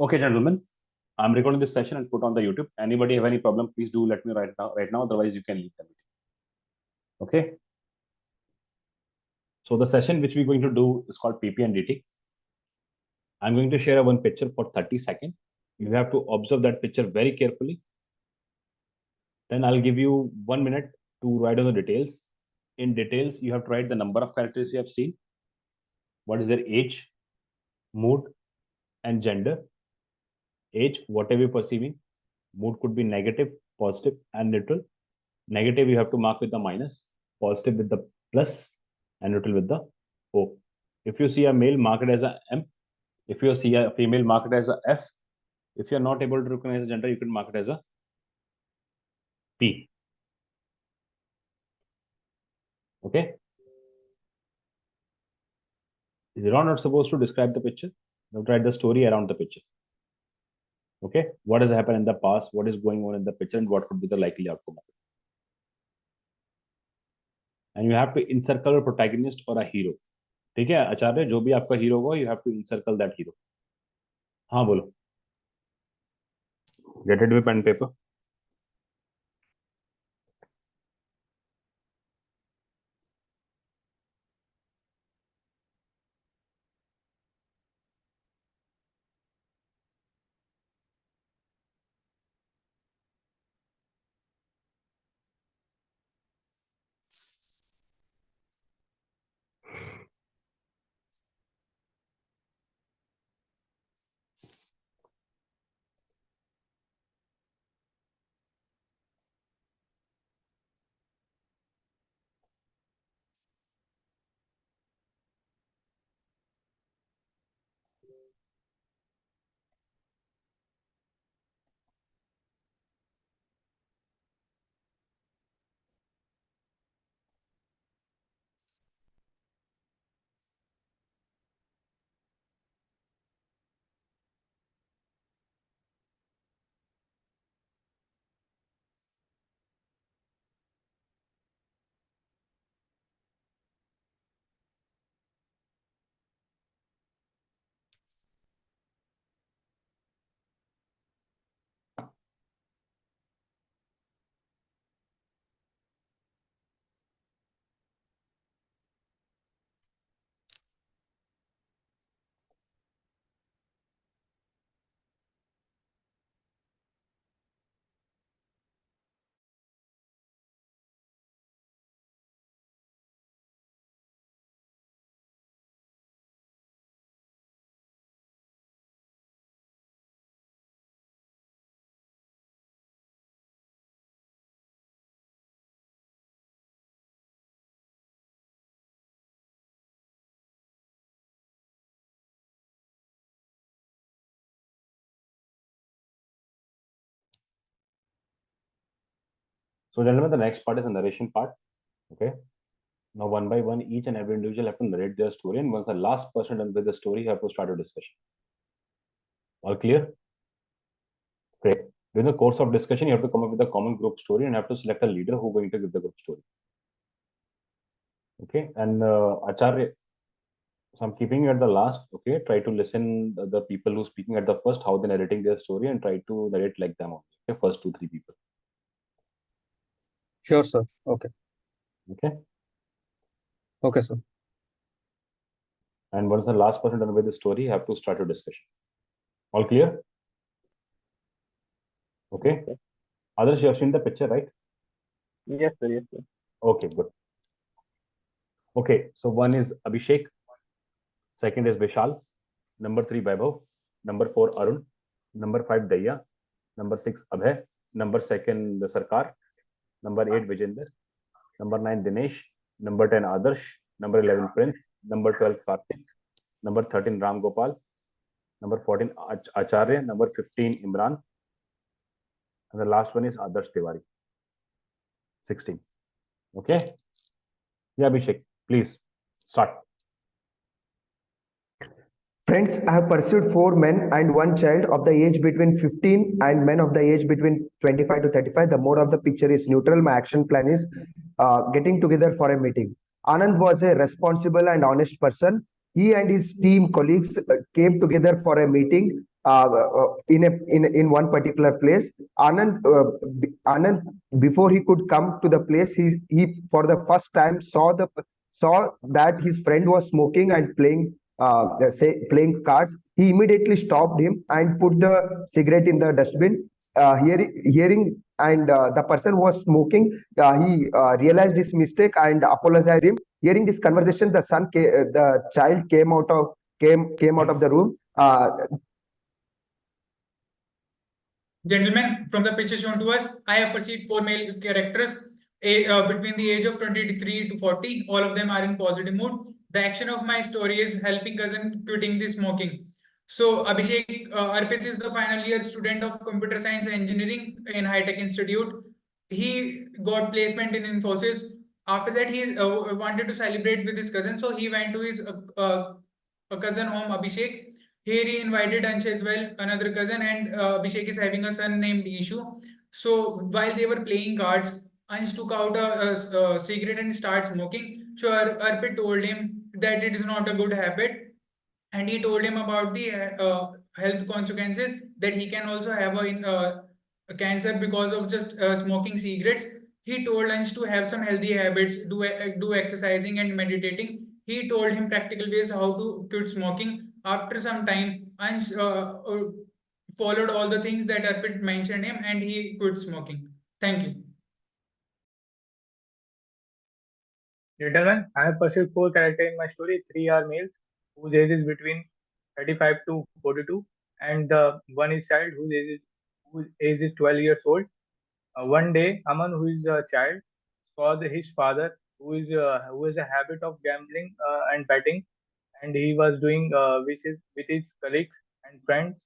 Okay, gentlemen, I'm recording this session and put on the YouTube. Anybody have any problem, please do let me right now. Otherwise, you can leave the meeting. Okay. So the session which we're going to do is called PP and DT. I'm going to share one picture for 30 seconds. You have to observe that picture very carefully. Then I'll give you 1 minute to write on the details. In details, you have to write the number of characters you have seen, what is their age, mood, and gender. Age, whatever you're perceiving. Mood could be negative, positive, and neutral. Negative, you have to mark with the minus, positive with the plus, and neutral with the O. If you see a male, mark it as a M. If you see a female, mark it as a F. If you're not able to recognize the gender, you can mark it as a P. Okay? You're not supposed to describe the picture. You have to write the story around the picture. Okay? What has happened in the past, what is going on in the picture, and what could be the likely outcome of it. And you have to encircle a protagonist or a hero. ठीक है आचार्य, जो भी आपका hero होगा, you have to encircle that hero. हाँ बोलो. Get it with pen and paper. So gentlemen, the next part is the narration part. Okay. Now one by one, each and every individual have to narrate their story, and once the last person done with the story, you have to start a discussion. All clear? Great. During the course of discussion, you have to come up with a common group story and have to select a leader who is going to give the group story. Okay. And Acharya, so I'm keeping you at the last. Okay. Try to listen the people who are speaking at the first, how they're narrating their story, and try to narrate like them. Okay. First 2-3 people. Sure, sir. Okay. Okay. Okay, sir. And once the last person done with the story, you have to start a discussion. All clear? Okay. Others, you have seen the picture, right? Yes, sir. Yes, sir. Okay, good. Okay, so one is Abhishek, second is Vishal, number 3 Vaibhav, number 4 Arun, number 5 Daya, number 6 Abhay, number 2 Sarkar, number 8 Vijender, number 9 Dinesh, number 10 Adarsh, number 11 Prince, number 12 Karthik, number 13 Ram Gopal, number 14 Acharya, number 15 Imran, and the last one is Adarsh Tiwari. 16. Okay. Yeah, Abhishek, please start. Friends, I have pursued 4 men and 1 child of the age between 15 and men of the age between 25 to 35. The mode of the picture is neutral. My action plan is getting together for a meeting. Anand was a responsible and honest person. He and his team colleagues came together for a meeting in one particular place. Anand, before he could come to the place, he for the first time saw that his friend was smoking and playing cards. He immediately stopped him and put the cigarette in the dustbin. Hearing and the person who was smoking, he realized his mistake and apologized him. Hearing this conversation, the child came out of the room. Gentlemen, from the picture shown to us, I have perceived 4 male characters between the age of 23 to 40. All of them are in positive mood. The action of my story is helping cousin quitting the smoking. So Abhishek Arpit is the final year student of computer science and engineering in High Tech Institute. He got placement in Infosys. After that, he wanted to celebrate with his cousin, so he went to his cousin home, Abhishek. Here he invited Ansh as well, another cousin, and Abhishek is having a son named Ishu. So while they were playing cards, Ansh took out a cigarette and started smoking. So Arpit told him that it is not a good habit, and he told him about the health consequences, that he can also have a cancer because of just smoking cigarettes. He told Ansh to have some healthy habits, do exercising and meditating. He told him practical ways how to quit smoking. After some time, Ansh followed all the things that Arpit mentioned him, and he quit smoking. Thank you. Gentlemen, I have pursued 4 characters in my story. 3 are males whose age is between 35 to 42, and one is child whose age is 12 years old. One day, Aman, who is a child, saw his father, who has a habit of gambling and betting, and he was doing with his colleagues and friends.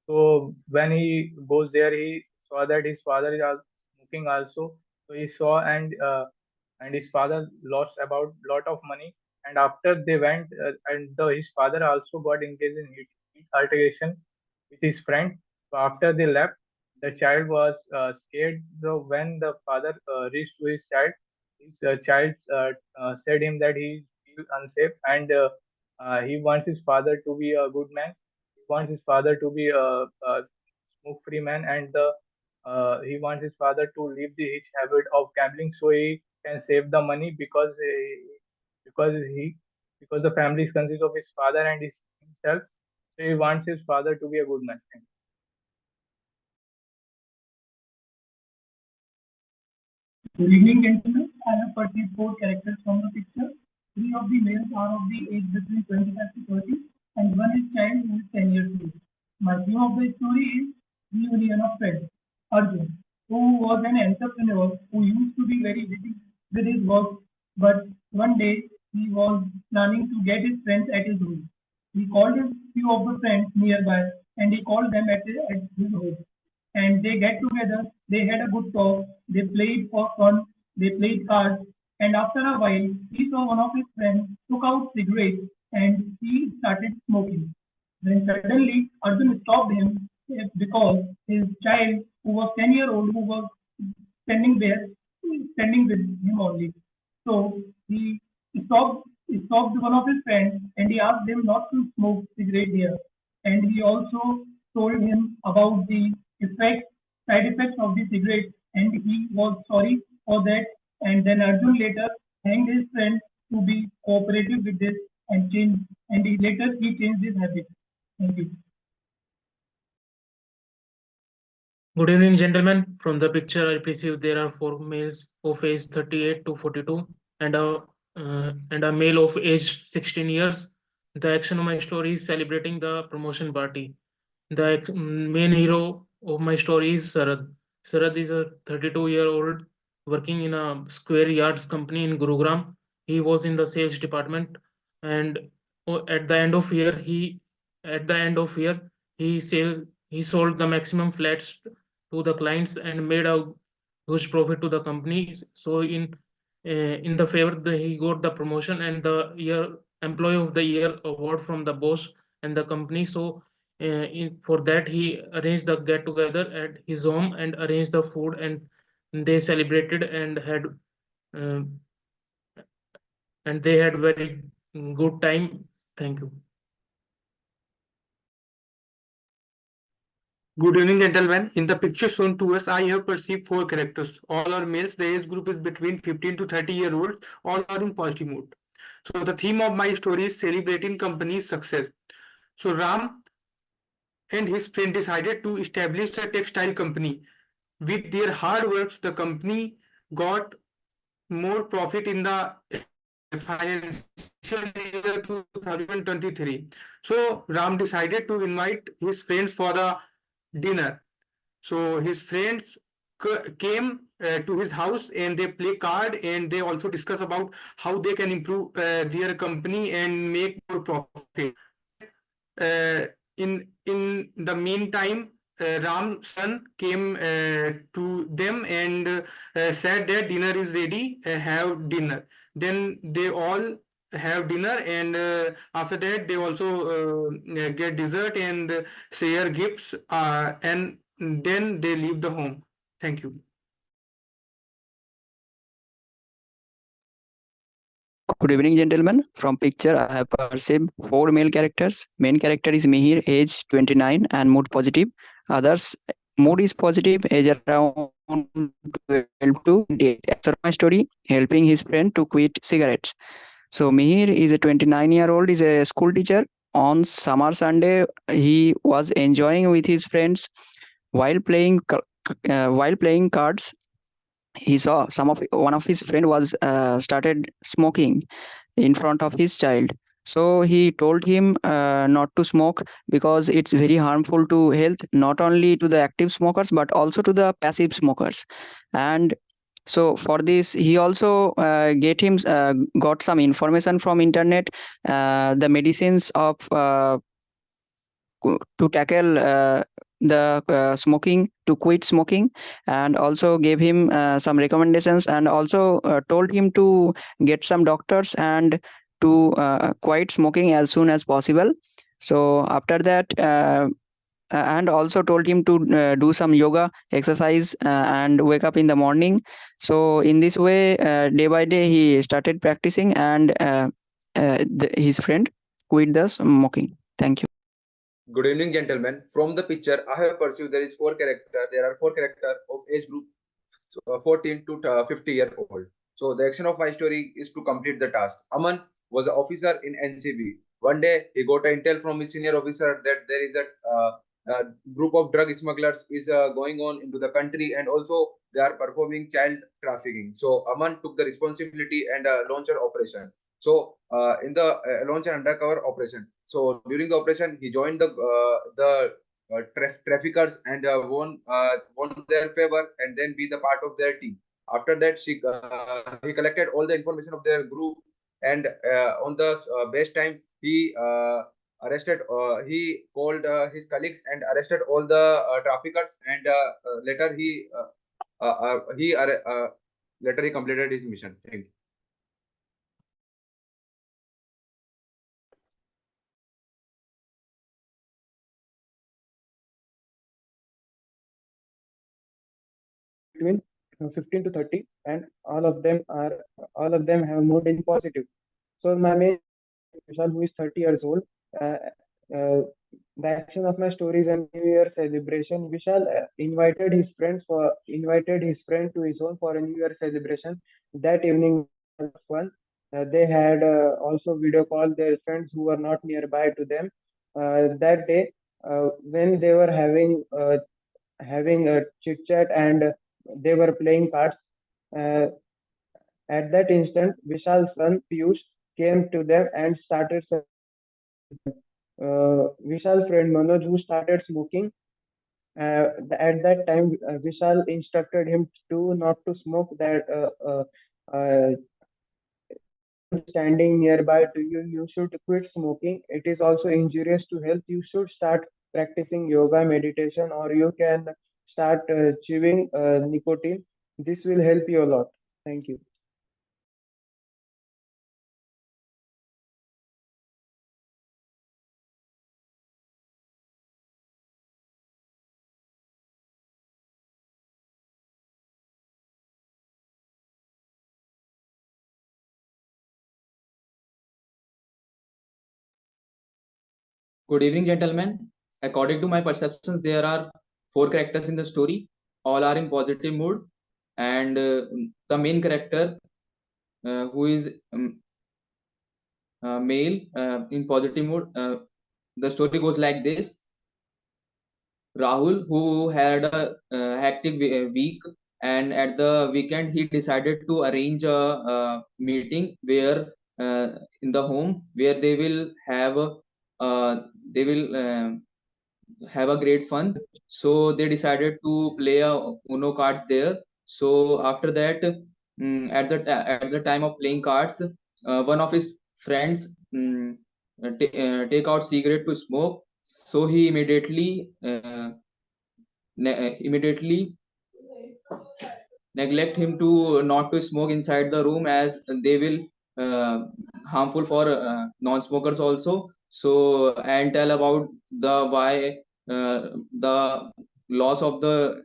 So when he goes there, he saw that his father is smoking also. So he saw, and his father lost about lot of money. And after they went, his father also got engaged in heat altercation with his friend. So after they left, the child was scared. So when the father reached to his child said him that he feels unsafe, and he wants his father to be a good man. He wants his father to be a smoke-free man, and he wants his father to leave the his habit of gambling, so he can save the money, because he because the family consists of his father and himself. So he wants his father to be a good man. Good evening, gentlemen. I have perceived 4 characters from the picture. 3 of the males are of the age between 25 to 30, and one is child who is 10 years old. My theme of the story is the union of friends. Arjun, who was an entrepreneur who used to be very busy with his work, but one day he was planning to get his friends at his home. He called a few of the friends nearby, and he called them at his home, and they get together, they had a good talk, they played for fun, they played cards, and after a while, he saw one of his friends took out cigarettes and he started smoking. Then suddenly, Arjun stopped him because his child, who was 10 years old, who was standing there, standing with him only. So he stopped one of his friends and he asked him not to smoke cigarette there. And he also told him about the side effects of the cigarette, and he was sorry for that. And then Arjun later thanked his friend to be cooperative with this and he changed his habit. Thank you. Good evening, gentlemen. From the picture, I perceive there are 4 males of age 38 to 42 and a male of age 16 years. The action of my story is celebrating the promotion party. The main hero of my story is Sarad. Sarad is a 32-year-old working in a square yards company in Gurugram. He was in the sales department, and at the end of year he sold the maximum flats to the clients and made a huge profit to the company. So in the favor, he got the promotion and the year employee of the year award from the boss and the company. So for that, he arranged the get together at his home and arranged the food, and they celebrated uh, and they had very good time. Thank you. Good evening, gentlemen. In the picture shown to us, I have perceived 4 characters. All are males. The age group is between 15 to 30-year-olds. All are in positive mood. So the theme of my story is celebrating company's success. So Ram and his friend decided to establish a textile company. With their hard work, the company got more profit in the financial year 2023. So Ram decided to invite his friends for the dinner. So his friends came to his house and they play card and they also discuss about how they can improve their company and make more profit. Uh, in the meantime, Ram's son came to them and said that dinner is ready. Have dinner. Then they all have dinner, and after that they also get dessert and share gifts, and then they leave the home. Thank you. Good evening, gentlemen. From picture, I have perceived 4 male characters. Main character is Mihir, age 29 and mood positive. Others, mood is positive, age around 12 to 8. As for my story, helping his friend to quit cigarettes. So Mihir is a 29-year-old, is a school teacher. On summer Sunday, he was enjoying with his friends while playing cards. He saw one of his friend was started smoking in front of his child. So he told him not to smoke because it's very harmful to health, not only to the active smokers but also to the passive smokers. And so for this he also got some information from internet, the medicines of to tackle the smoking, to quit smoking, and also gave him some recommendations, and also told him to get some doctors and to quit smoking as soon as possible. So after that, and also told him to do some yoga exercise and wake up in the morning. So in this way, day by day he started practicing, and his friend quit the smoking. Thank you. Good evening, gentlemen. From the picture, I have perceived there is 4 character. There are 4 characters of age group 14 to 50-year-old. So the action of my story is to complete the task. Aman was an officer in NCB. One day, he got an intel from his senior officer that there is a group of drug smugglers is going on into the country, and also they are performing child trafficking. So Aman took the responsibility and launched an operation. So in the launch an undercover operation. So during the operation, he joined the traffickers and won their favor, and then be the part of their team. After that, he collected all the information of their group, and on the best time he he called his colleagues and arrested all the traffickers, and later he completed his mission. Thank you. Between 15 to 30, and all of them have mood in positive. So my main Vishal, who is 30 years old, the action of my story is a New Year celebration. Vishal invited his friend to his home for a New Year celebration. That evening was fun. They had also video called their friends who were not nearby to them. That day, when they were having a chit chat and they were playing cards. At that instant, Vishal's son Piyush came to them and started. Vishal's friend Manoj, who started smoking, at that time, Vishal instructed him to not to smoke. Standing nearby to you, you should quit smoking. It is also injurious to health. You should start practicing yoga, meditation, or you can start chewing nicotine. This will help you a lot. Thank you. Good evening, gentlemen. According to my perceptions, there are 4 characters in the story. All are in positive mood, and the main character, who is male, in positive mood. The story goes like this. Rahul, who had a hectic week, and at the weekend he decided to arrange a meeting where in the home where they will have a great fun. So they decided to play a Uno cards there. So after that, at the time of playing cards, one of his friends take out cigarette to smoke. So he immediately neglect him to not to smoke inside the room, as they will harmful for non-smokers also. So, and tell about the why the loss of the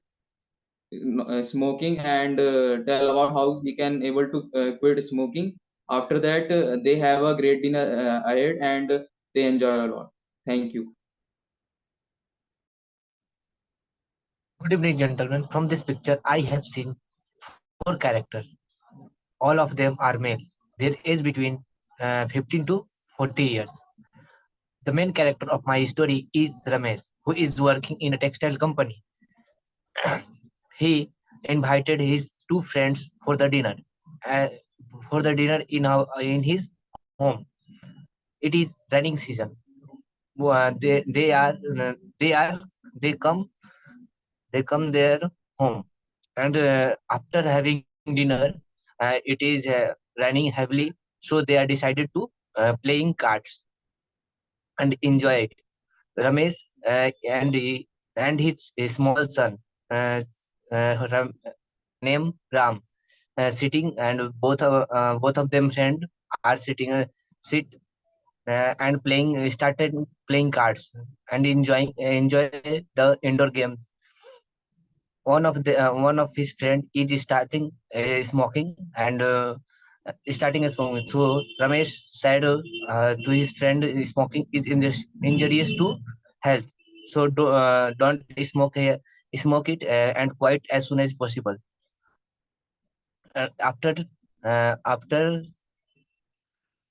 smoking, and tell about how he can able to quit smoking. After that, they have a great dinner ahead, and they enjoy a lot. Thank you. Good evening, gentlemen. From this picture, I have seen 4 characters. All of them are male. Their age between 15 to 40 years. The main character of my story is Ramesh, who is working in a textile company. He invited his 2 friends for the dinner. In his home. It is running season. They come their home, and after having dinner, it is raining heavily, so they are decided to playing cards and enjoy it. Ramesh and his small son, named Ram, sitting, and both of them friend are sitting and started playing cards and enjoy the indoor games. One of his friend is starting smoking and starting smoking. So Ramesh said to his friend, smoking is injurious to health. So don't smoke it and quit as soon as possible. After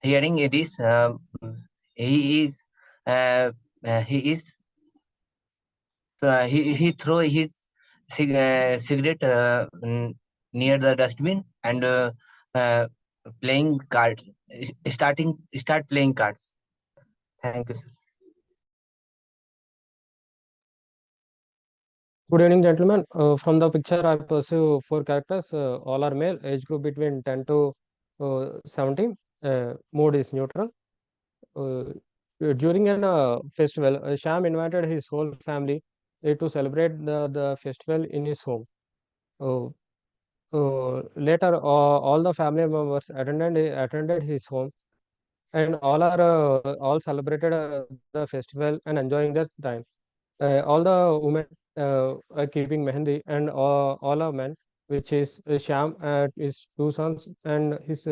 hearing this, he is he throw his cigarette near the dustbin and playing cards. Start playing cards. Thank you, sir. Good evening, gentlemen. From the picture, I pursue 4 characters. All are male, age group between 10 to 17. Mood is neutral. During a festival, Sham invited his whole family to celebrate the festival in his home. Later, all the family members attended his home, and all celebrated the festival and enjoying the time. All the women are keeping mehendi, and all are men, which is Sham and his 2 sons and his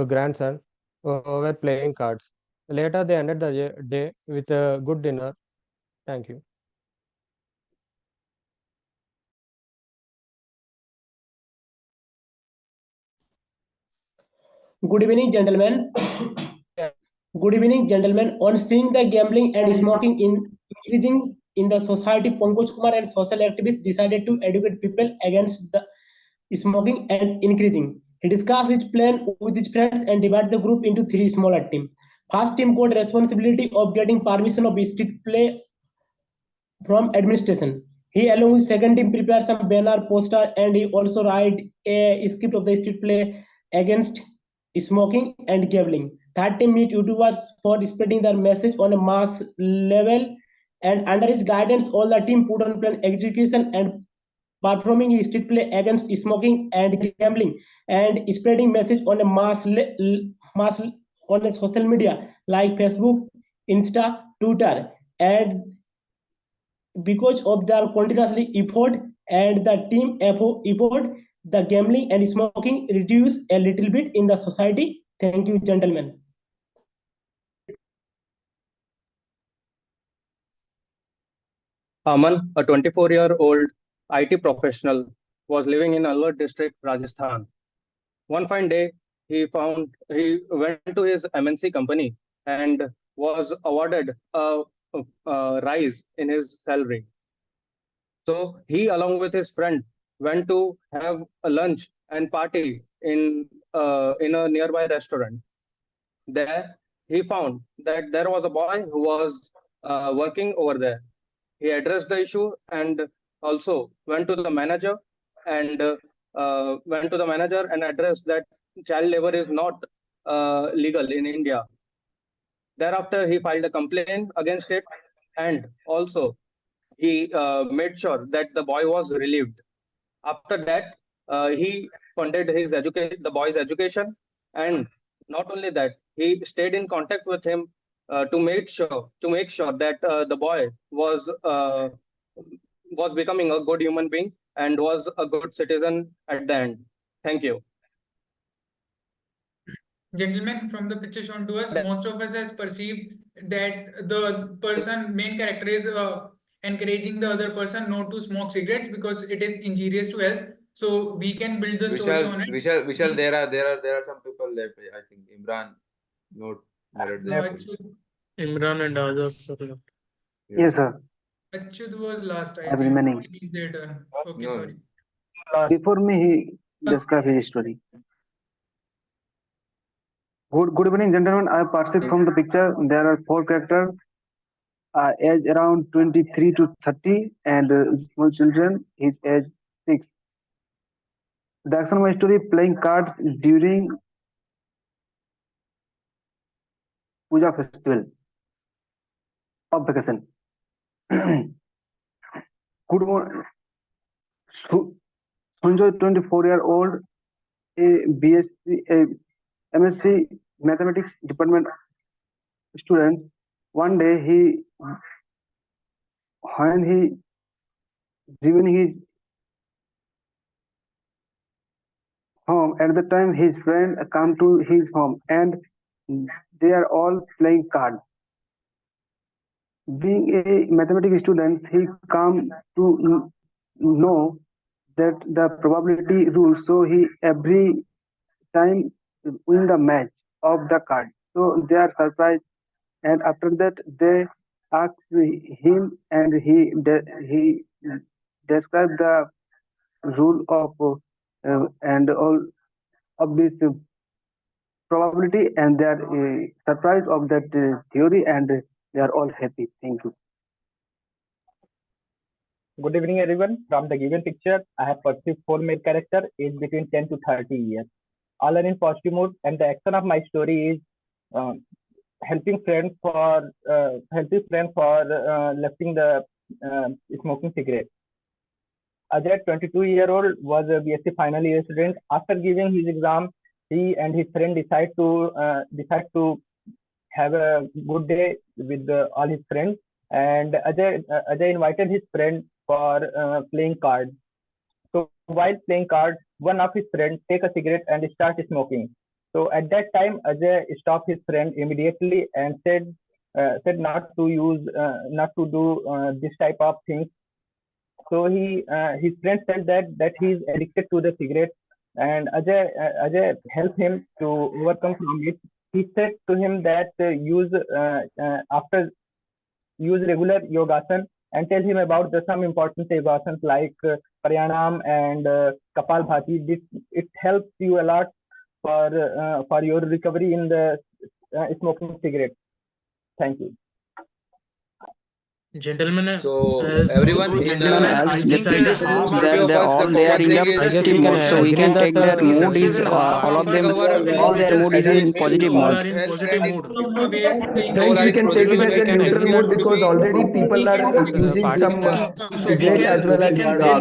grandson were playing cards. Later, they ended the day with a good dinner. Thank you. Good evening, gentlemen. Good evening, gentlemen. On seeing the gambling and smoking increasing in the society, Pankaj Kumar and social activists decided to educate people against the smoking and increasing. He discussed his plan with his friends and divided the group into 3 smaller teams. First team got responsibility of getting permission of street play from administration. He, along with second team, prepared some banner, poster, and he also write a script of the street play against smoking and gambling. Third team meet YouTubers for spreading their message on a mass level, and under his guidance, all the team put on plan execution and performing street play against smoking and gambling, and spreading message on a mass on a social media like Facebook, Insta, Twitter, and because of their continuously effort and the team effort, the gambling and smoking reduce a little bit in the society. Thank you, gentlemen. Aman, a 24-year-old IT professional, was living in Alwar district, Rajasthan. One fine day, he went to his MNC company and was awarded a rise in his salary. So he, along with his friend, went to have a lunch and party in a nearby restaurant. There, he found that there was a boy who was working over there. He addressed the issue and also went to the manager and addressed that child labor is not legal in India. Thereafter, he filed a complaint against it, and also he made sure that the boy was relieved. After that, he funded the boy's education, and not only that, he stayed in contact with him to make sure that the boy was becoming a good human being and was a good citizen at the end. Thank you. Gentlemen, from the picture shown to us, most of us has perceived that the main character is encouraging the other person not to smoke cigarettes because it is injurious to health. So we can build the story on it. Vishal, there are some people left. I think Imran not mirrored there. Imran and others are left. Yes, sir. Achyut was last, I I'm think. remaining. It is their turn. Okay, No. sorry. Before me, he described his story. Good evening, gentlemen. I perceived from the picture there are 4 characters, age around 23 to 30, and small children, his age 6. The action of my story: playing cards during Puja festival of vacation. Good morning. Sunjoy, 24-year-old, a BSc, a MSc Mathematics department student. One day, when he driven his home, at the time his friend come to his home and they are all playing cards. Being a mathematics student, he come to know that the probability rule, so he every time win the match of the card. So they are surprised, and after that they ask him, and he described the rule of and all of this probability, and they are surprised of that theory, and they are all happy. Thank you. Good evening, everyone. From the given picture, I have perceived 4 male characters aged between 10 to 30 years. All are in positive mood, and the action of my story is helping friends for lifting the smoking cigarette. Ajay, 22-year-old, was a BSc final year student. After giving his exam, he and his friend decide to have a good day with all his friends. And Ajay invited his friend for playing cards. So while playing cards, one of his friends take a cigarette and start smoking. So at that time, Ajay stopped his friend immediately and said not to do this type of things. So his friend said that he is addicted to the cigarette, and Ajay helped him to overcome from it. He said to him that use regular yogasan, and tell him about some important yogasans like pranayam and kapal bhati. It helps you a lot for your recovery in the smoking cigarette. Thank you. Gentlemen, So as everyone, both in gentlemen as have the decided picture to shows half that of they us, all the they are common in thing the is positive we mood, so we can take that this mood is episode, all of them, cover all their mood is in positive all mood. are in positive mood. Friends, we can take this Gentlemen, as we a can neutral agree mood to because already people are using some cigarette as well as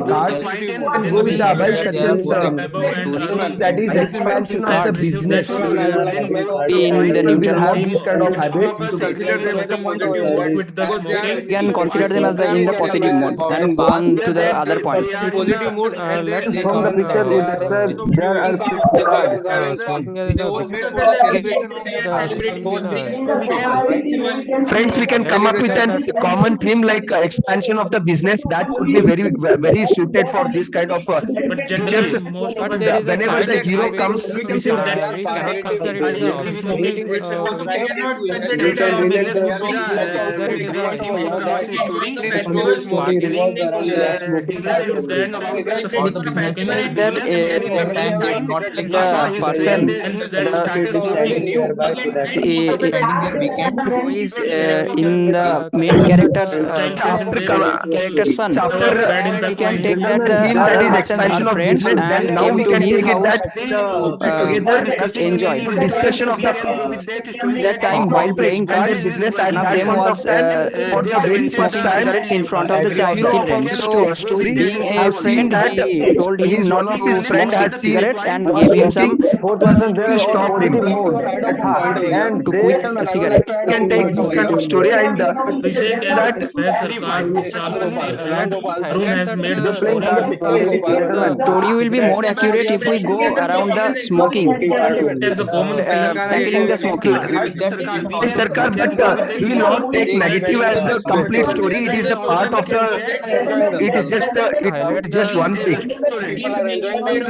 cards. We can go with the above sections. above and Means Arun that is expansion of the have received that business. story. In the And neutral have theme these kind of of habits. consider they make a point of view with the smoking. We can can consider them as the in the positive mode and go on to the other point. Positive mood and Let's then From the picture, you described there are six cards. smoking as they a all big made for the celebration of They are that celebrating for in three a for topic. right? Friends, we can come up with a common theme like expansion of the business that could be very suited for this kind of But pictures. generally, most of But us, there is a Whenever the concept hero we comes, we consider that we cannot consider it I as a agree with objective. smoking. We cannot consider We it can as relate Business the would be Consider it the as great a theme of our story. the Let's festival. stop smoking. revolves around that smoking Generally, card seems only. that support the businessman is That business And in the if meantime, the he saw his person friend and who that the started smoking. Nearby to that. who is in the main consider that character's child friend after they character's son, have a bad we impact on can him. take that the theme that other is persons are expansion of friends business, then and now came we to can his take it house that We together are discussing in enjoy. any the discussion of we can go with that story That that time while playing and the cards, business one at of that them point of was time for the very first smoking time cigarettes in front of the hero of children. this So, story being a have seen friend, that he told him his not one of to his friend smoke has seen cigarettes and was gave him smoking, some Both persons there he are on stopped him. positive mode at heart, and to they quit cigarettes. Can take this kind of story and Abhishek as that Bhai Sarkar, Vishal Kumar, and let's Arun highlight has that made the just playing story. cards in the Story will be more cigarettes. accurate if we go around the smoking, Smoking card only. As a common theme, tackling the smoking. agree with Sarkar. Hey, Sarkar, but we will not take negative as the complete story. It is a part of the. It is just Highlight it is just the one thing.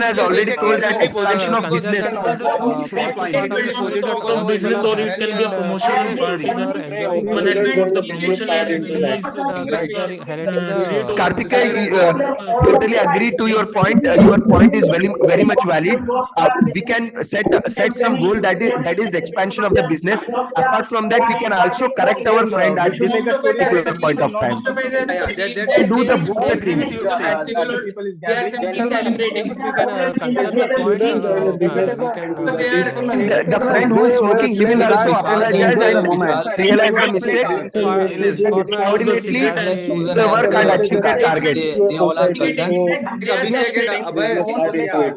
Has already told that expansion of consider business. that positive part of the story that from business, or it can be a and promotional party. people The are enjoying woman had Students got want the to take promotion part and into that. he's got they are the highlighting degree the to Karthika, uh, totally agree to your point. Your point is very much valid. We can set some goal that is expansion of the business. Apart from that, we can also correct our friend We at should this make a story particular that point of time. Most of us has Said perceived that that Do they the are both the agree with celebrating things. you, the Abhishek. festival or they are simply celebrating. we can consider the point we can Because they are The friend who is they were smoking, he will playing also cards and apologize enjoy the and moment. realize the mistake. for the Coordinately cigarette and the work and achieve their target. they are Abhishek and celebrating Abhay,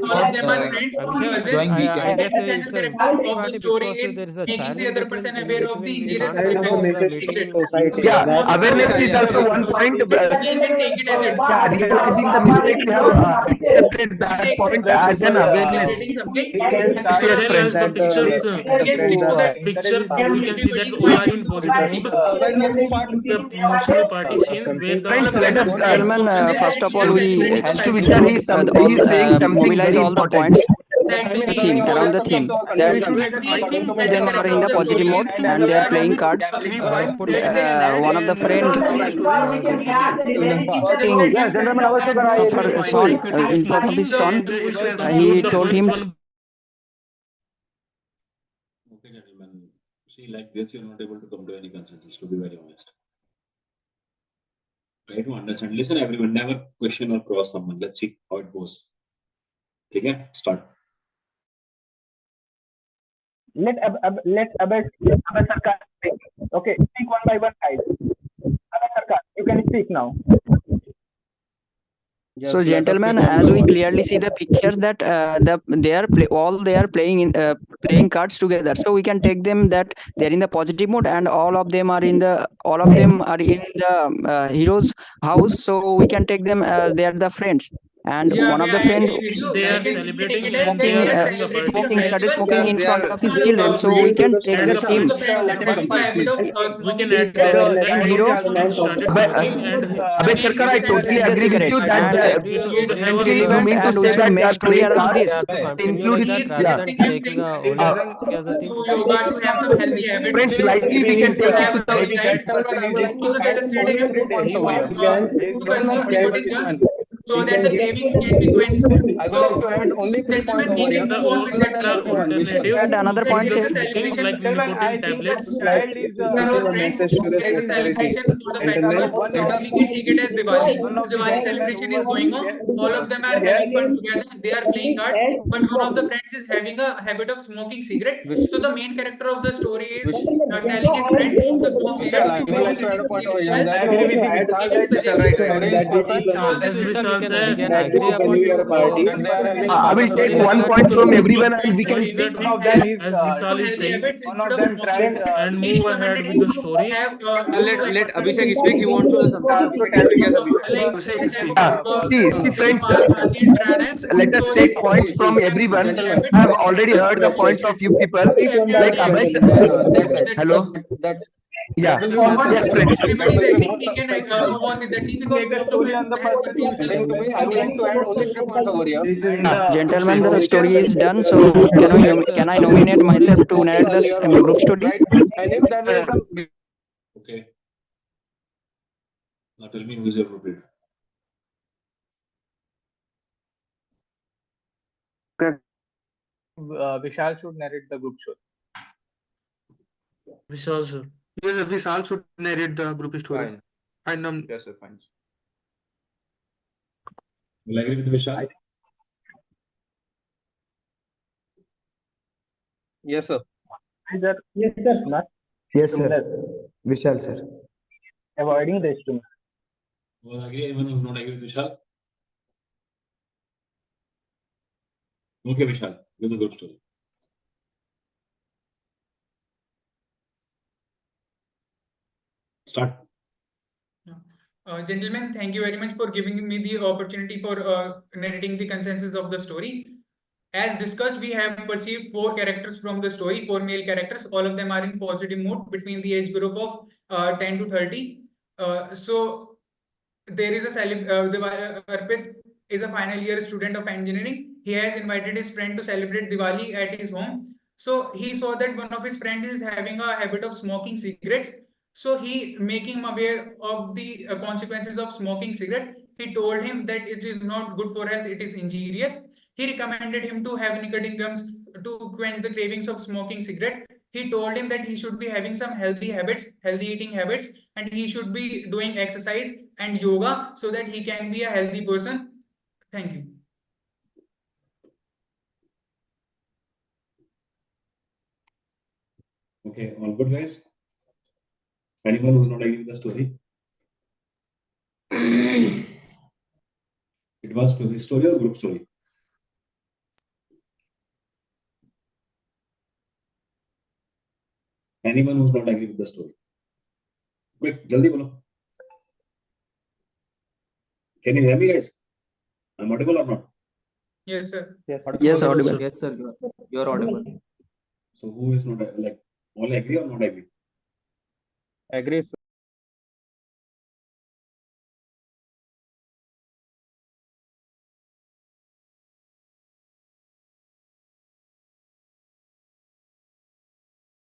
all of them are friends or Abhishek, cousins, I and guess the it's center a character pity of the party story because is there is a making child the in other between. person In aware of the between, we injurious can't effect consider of the cigarette. leading Society. Yeah, Most of us awareness is also one point. again can take it as it. Yeah, realizing the mistake, we have accepted that Abhishek, point That as an people awareness. celebrating something, we can and start as Yes, well saying as friends. the that pictures. the again friends stick to that. Picture we can see that all Everybody are in positive mood. The promotional party scene where the Friends, let us. Gentlemen, on this first side, of we all, are we celebrating the help To festival. Vishal, he is saying something mobilize very all the important. points Actually, around the theme that I think main them are in the character of the positive story mode is and they are playing with cards. 3 point put that we had One of the friend in the story we completed. it's just talking that of her son in front of his son. He the told points him one. Okay, gentlemen. See, like this, you're not able to come to any consensus, to be very honest. Try to understand. Listen, everyone, never question or cross someone. Let's see how it goes. Okay, start. Let Abhay Sarkar speak. Okay, speak one by one, guys. Abhay Sarkar, you can speak now. so, gentlemen, as we clearly see the pictures that they are playing in playing cards together. So we can take them that they are in the positive mood, and all of them are in the hero's house. So we can take them as they are the friends. And yeah, one of the I friend agree with you. They are Like we can take celebrating it as and they they smoking are are having a party. celebrating the started festival. smoking in They front are of his children. So we can take And the the Some of theme. the friends having a habit of we can smoking add to cigarettes. that And that hero his friend started smoking and Abhay Sarkar, I totally take the agree with you cigarettes, that and he would it have is you a relevant, mean to and we say should that they make are story playing around cards, this. to continue include like it. that He is rather Yeah. than suggesting taking him only Uh, smoking as a thing. to yoga to have some healthy habits, Friends, lightly we can to take it have to a healthy the diet. Also suggested him to consume protein junks so that the cravings can be quenched. So, gentlemen, he didn't the go on with that the theme. alternatives And another That point there to is say a smoking celebration. like nicotine tablets. We are all friends. There is a celebration for the festival. We can take it as Diwali. The Diwali celebration is going on. All of them are having fun together. They are playing cards, but one of the friends is having a habit of smoking cigarette. So the main character of the story is telling his friend not to smoke cigarette because it is as well. I agree with you, Vishal, that Suggesting Right, right. that this is the As message. Vishal was there. we can agree upon I will take 1 point from everyone and we can Story that One of them is as Vishal is saying one of them tried and move ahead with the story. Let Abhishek speak. He wants to something. also Abhishek, tell yes, the Abhishek. see friends, let us take points from everyone. I have already heard the points of you people. Like Abhay sir. Hello. Yeah. Yes, friends. Everybody is agreeing, we can move on with the team because make a most of story us on the have first perceived picture. I would like to add only 3 points over here. Gentlemen, the story is done. So can I nominate myself to narrate this group story? And if there is some Okay. Now tell me who is your group leader. Vishal should narrate the group story. Vishal sir. Yes, Vishal should narrate the group story. Fine. Yes, sir, fine. Will I agree with Vishal? Yes, sir. Yes, sir. Not Yes, sir. Vishal sir. avoiding the estimate. Will I agree? Anyone who's not agree with Vishal? Okay, Vishal, give the group story. Start. Gentlemen, thank you very much for giving me the opportunity for narrating the consensus of the story. As discussed, we have perceived 4 characters from the story, 4 male characters. All of them are in positive mood between the age group of 10 to 30. So there is a Arpit is a final year student of engineering. He has invited his friend to celebrate Diwali at his home. So he saw that one of his friends is having a habit of smoking cigarettes. So he, making him aware of the consequences of smoking cigarette, he told him that it is not good for health, it is injurious. He recommended him to have nicotine gums to quench the cravings of smoking cigarette. He told him that he should be having some healthy habits, healthy eating habits, and he should be doing exercise and yoga so that he can be a healthy person. Thank you. Okay, all good, guys? Anyone who's not agree with the story? It was to his story or group story? Anyone who's not agree with the story? Quick, jaldi bolo. Can you hear me, guys? I'm audible or not? Yes, sir. Yes, audible. Yes, sir. You're audible. So who is not like all agree or not agree? Agree, sir.